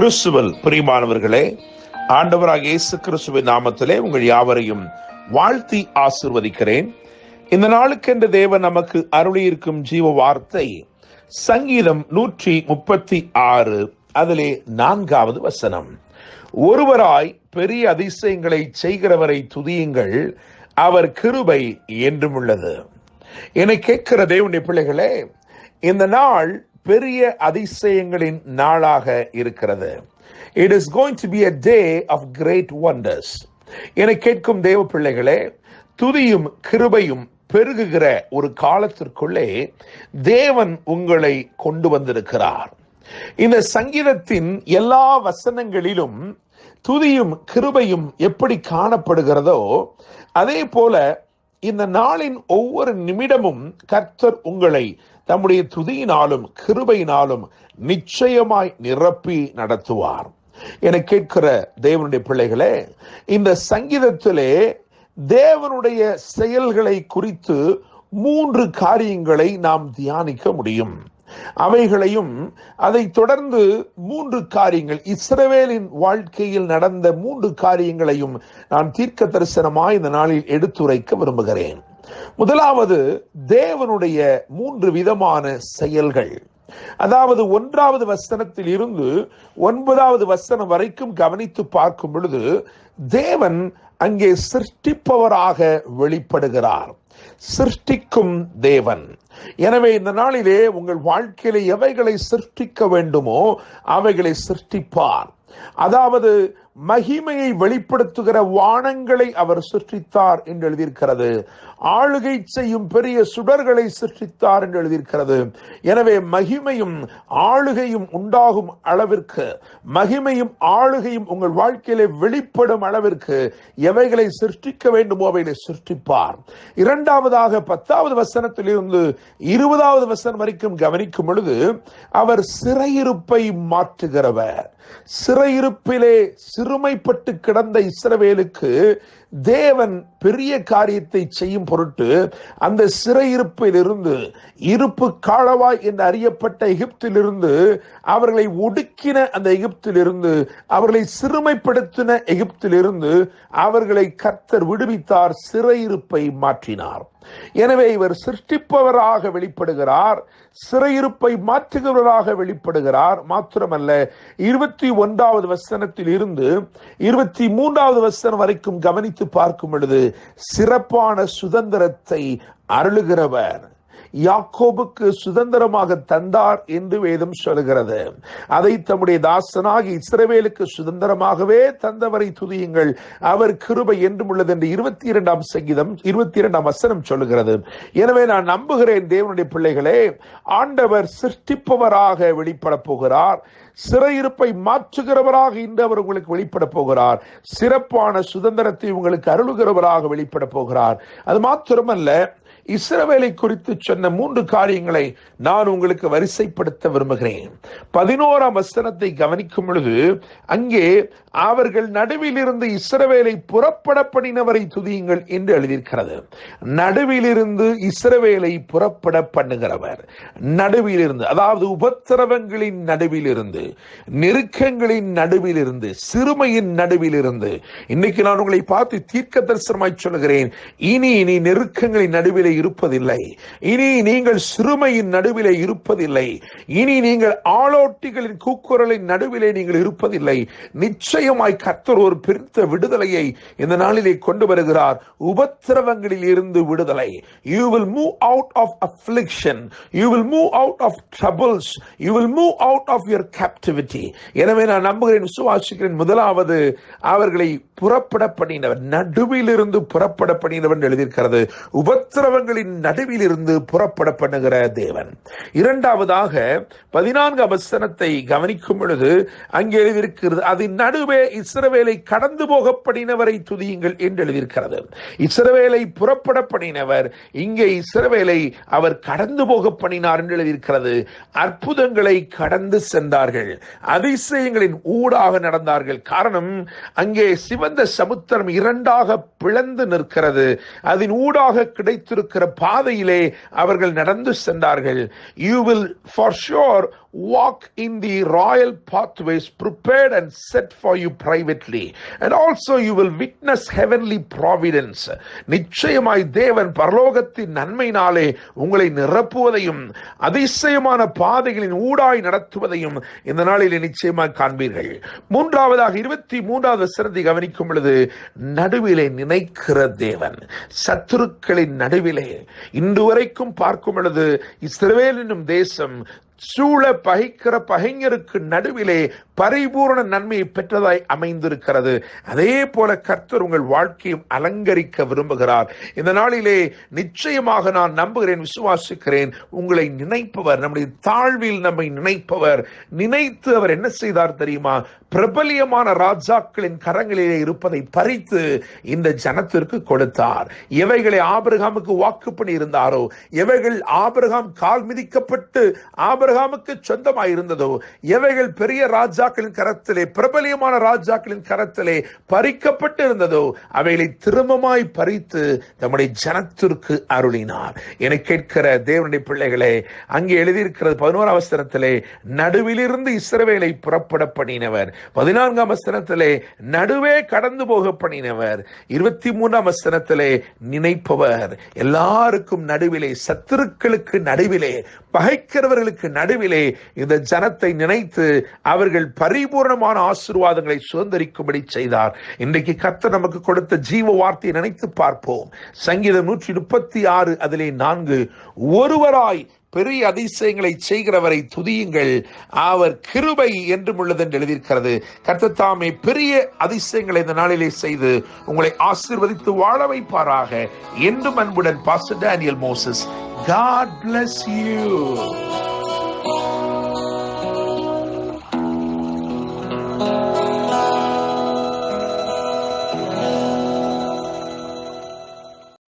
கிறிஸ்துவில் பிரியமானவர்களே, ஆண்டவராக இயேசு கிறிஸ்துவின் நாமத்திலே உங்கள் யாவரையும் வாழ்த்தி ஆசிர்வதிக்கிறேன். இந்த நாளுக்கென்று தேவன் நமக்கு அருளியிருக்கும் ஜீவ வார்த்தை சங்கீதம் 136 அதிலே 4வது வசனம். ஒருவராய் பெரிய அதிசயங்களை செய்கிறவரை துதியுங்கள், அவர் கிருபை என்றும் உள்ளது. என்னை கேட்கிற தேவனுடைய பிள்ளைகளே, இந்த நாள் பெரிய அதிசயங்களின் நாளாக இருக்கிறது. It is going to be a day of great wonders. என்னை கேட்கும் தேவ பிள்ளைகளே, துதியும் கிருபையும் பெருகுகிற ஒரு காலத்திற்குள்ளே தேவன் உங்களை கொண்டு வந்திருக்கிறார். இந்த சங்கீதத்தின் எல்லா வசனங்களிலும் துதியும் கிருபையும் எப்படி காணப்படுகிறதோ அதே போல இந்த நாளின் ஒவ்வொரு நிமிடமும் கர்த்தர் உங்களை தம்முடைய துதியினாலும் கிருபையினாலும் நிச்சயமாய் நிரப்பி நடத்துவார். என கேட்கிற தேவனுடைய பிள்ளைகளே, இந்த சங்கீதத்திலே தேவனுடைய செயல்களை குறித்து 3 காரியங்களை நாம் தியானிக்க முடியும். அவைகளையும் அதை தொடர்ந்து 3 காரியங்கள், இஸ்ரவேலின் வாழ்க்கையில் நடந்த 3 காரியங்களையும் நான் தீர்க்க தரிசனமாய் இந்த நாளில் எடுத்துரைக்க விரும்புகிறேன். முதலாவது, தேவனுடைய 3 விதமான செயல்கள். அதாவது 1வது வசனத்தில் இருந்து 9வது வசனம் வரைக்கும் கவனித்து பார்க்கும் பொழுது தேவன் அங்கே சிருஷ்டிப்பவராக வெளிப்படுகிறார், சிருஷ்டிக்கும் தேவன். எனவே இந்த நாளிலே உங்கள் வாழ்க்கையிலே எவைகளை சிருஷ்டிக்க வேண்டுமோ அவைகளை சிருஷ்டிப்பார். அதாவது மகிமையை வெளிப்படுத்துகிற வானங்களை அவர் சிருஷ்டித்தார் என்று எழுதியிருக்கிறது. ஆளுகை செய்யும் பெரிய சுடர்களை சிருஷ்டித்தார் என்று எழுதியிருக்கிறது. எனவே மகிமையும் ஆளுகையும் உண்டாகும் அளவிற்கு, மகிமையும் ஆளுகையும் உங்கள் வாழ்க்கையிலே வெளிப்படும் அளவிற்கு எவைகளை சிருஷ்டிக்க வேண்டுமோ அவைகளை சிருஷ்டிப்பார். 2வதாக 10வது வசனத்தில் இருந்து 20வது வசனம் வரைக்கும் கவனிக்கும் பொழுது அவர் சிறையிருப்பை மாற்றுகிறவர். சிறையிருப்பிலே சிறுமைப்பட்டு கிடந்த இஸ்ரவேலுக்கு தேவன் பெரிய காரியத்தை செய்யும் பொருட்டு அந்த சிறையிருப்பில் இருந்து, இருப்பு காலவாய் என்று அறியப்பட்ட எகிப்திலிருந்து, அவர்களை ஒடுக்கின அந்த எகிப்திலிருந்து, அவர்களை சிறுமைப்படுத்தின எகிப்திலிருந்து அவர்களை கர்த்தர் விடுவித்தார், சிறையிருப்பை மாற்றினார். எனவே இவர் சிருஷ்டிப்பவராக வெளிப்படுகிறார், சிறையிருப்பை மாற்றுகிறவராக வெளிப்படுகிறார். மாத்திரமல்ல, 21வது வசனத்தில் இருந்து 23வது வசனம் வரைக்கும் கவனித்து பார்க்கும் பொழுது சிறப்பான சுதந்திரத்தை அருளுகிறவர். யாக்கோபுக்கு சுதந்திரமாக தந்தார் என்று வேதம் சொல்கிறது. அதை தம்முடைய தாசனாகி இஸ்ரவேலுக்கு சுதந்திரமாகவே தந்தவரை துதியுங்கள், அவர் கிருபை என்றும் உள்ளது என்று 22ஆம் சங்கீதம் 22ஆம் வசனம் சொல்லுகிறது. எனவே நான் நம்புகிறேன் தேவனுடைய பிள்ளைகளே, ஆண்டவர் சிருஷ்டிப்பவராக வெளிப்பட போகிறார், சிறையிருப்பை மாற்றுகிறவராக இன்று அவர் உங்களுக்கு வெளிப்பட போகிறார், சிறப்பான சுதந்திரத்தை உங்களுக்கு அருளுகிறவராக வெளிப்பட போகிறார். அது மாத்திரமல்ல, இஸ்ரவேலை குறித்து சொன்ன 3 காரியங்களை நான் உங்களுக்கு வரிசைப்படுத்த விரும்புகிறேன். 11ஆம் வசனத்தை கவனிக்கும் பொழுது அங்கே அவர்கள் நடுவிலிருந்து இஸ்ரவேலை புறப்பட பண்ணினவரை துதியுங்கள் என்று எழுதியிருக்கிறது. நடுவிலிருந்து இஸ்ரவேலை புறப்பட பண்ணுகிறவர், நடுவிலிருந்து, அதாவது உபத்திரவங்களின் நடுவிலிருந்து, நெருக்கங்களின் நடுவிலிருந்து, சிறுமையின் நடுவிலிருந்து. இன்னைக்கு நான் உங்களை பார்த்து தீர்க்க தரிசனமாய் சொல்லுகிறேன், இனி நெருக்கங்களின் நடுவிலே இருப்பதில்லை, இனி நீங்கள் சிறுமையின் நடுவிலே இருப்பதில்லை, இனி நீங்கள் ஆளோட்டிகளின் கூக்குரலின் நடுவிலே நீங்கள் இருப்பதில்லை. நிச்சயமாய் கர்த்தர் ஒரு பெரிய விடுதலையை இந்த நாளிலே கொண்டு வருகிறார். உபத்திரவங்களில் இருந்து விடுதலை. You will move out of affliction, you will move out of troubles, you will move out of your captivity. எனவே நான் நம்புகிறேன், விசுவாசிக்கிறேன். முதலாவது, அவர்களை புறப்பட பண்ணினவர், நடுவிலிருந்து புறப்பட பண்ணினவர் எழுதியிருக்கிறது. உபத்திரவங்களின் நடுவில் இருந்து புறப்பட பண்ணுகிற தேவன். 2வதாக 14ஆம் வசனத்தை கவனிக்கும் பொழுது அங்கே எழுதியிருக்கிறது, அதன் நடுவே இஸ்ரவேலை கடந்து போக பண்ணினவரை துதியுங்கள் என்று எழுதியிருக்கிறது. இஸ்ரவேலை புறப்பட பண்ணினவர், இங்கே இஸ்ரவேலை அவர் கடந்து போக பண்ணினார் என்று எழுதியிருக்கிறது. அற்புதங்களை கடந்து சென்றார்கள், அதிசயங்களின் ஊடாக நடந்தார்கள். காரணம், அங்கே சிவ சிவந்த சமுத்திரம் இரண்டாக பிளந்து நிற்கிறது. அதன் ஊடாக கிடைத்திருக்கிற பாதையிலே அவர்கள் நடந்து சென்றார்கள். You will for sure walk in the royal pathways prepared and set for you privately, and also you will witness heavenly providence. நிச்சயமாய் தேவன் பரலோகத்தின் நன்மையினாலே உங்களை நிரப்புவதையும் அதிசயமான பாதைகளின் ஊடாய் நடத்துவதையும் இந்த நாளிலே நிச்சயமாய் காண்பீர்கள். மூன்றாவதாக 23வது வசனத்தை கவனிக்கும் பொழுது, நடுவிலே நினைக்கிற தேவன். சத்துருக்களின் நடுவிலே இன்று வரைக்கும் பார்க்கும் பொழுது இஸ்ரவேல் என்னும் தேசம் சூழ பகைக்கிற பகைஞருக்கு நடுவிலே பரிபூர்ண நன்மையை பெற்றதாய் அமைந்திருக்கிறது. அதே போல கர்த்தர் உங்கள் வாழ்க்கையும் அலங்கரிக்க விரும்புகிறார். இந்த நாளிலே நிச்சயமாக நான் நம்புகிறேன், விசுவாசிக்கிறேன், உங்களை நினைப்பவர், நம்முடைய தாழ்வில் நம்மை நினைப்பவர், நினைத்து அவர் என்ன செய்தார் தெரியுமா? பிரபலியமான ராஜாக்களின் கரங்களிலே இருப்பதை பறித்து இந்த ஜனத்திற்கு கொடுத்தார். எவைகளை ஆபிரகாமுக்கு வாக்கு பண்ணி இருந்தாரோ, எவைகள் ஆபிரகாம் கால் மிதிக்கப்பட்டு ஆபிரகாமுக்கு சொந்தமாய் இருந்ததோ, எவைகள் பெரிய ராஜாக்களின் கரத்திலே, பிரபலியமான ராஜாக்களின் கரத்திலே பறிக்கப்பட்டு இருந்ததோ, அவைகளை திரும்பமாய் பறித்து நம்முடைய ஜனத்திற்கு அருளினார். என கேட்கிற தேவனுடைய பிள்ளைகளே, அங்கே எழுதியிருக்கிறது 11ஆம் வசனத்திலே நடுவிலிருந்து இஸ்ரவேலை புறப்பட பண்ணினவர், 14ஆம் வசனத்திலே நடுவே கடந்து போக பண்ணினவர், 23ஆம் வசனத்திலே நினைப்பவர். எல்லாருக்கும் நடுவிலே, சத்துருக்களுக்கு நடுவிலே, பகைக்கிறவர்களுக்கு நடுவிலே இந்த ஜனத்தை நினைத்து அவர்கள் பரிபூர்ணமான ஆசீர்வாதங்களை சுதந்திரிக்கும்படி செய்தார். இன்றைக்கு கர்த்தர் நமக்கு கொடுத்த ஜீவ வார்த்தையை நினைத்து பார்ப்போம். சங்கீதம் 136 அதிலே 4, ஒருவராய் பெரிய அதிசயங்களை செய்கிறவரை துதியுங்கள், அவர் கிருபை என்றும் உள்ளது என்று எழுதியிருக்கிறது. கர்த்தர் தாமே பெரிய அதிசயங்களை இந்த நாளிலே செய்து உங்களை ஆசீர்வதித்து வாழ வைப்பாராக. என்றும் அன்புடன் pastor Daniel Moses. God bless you.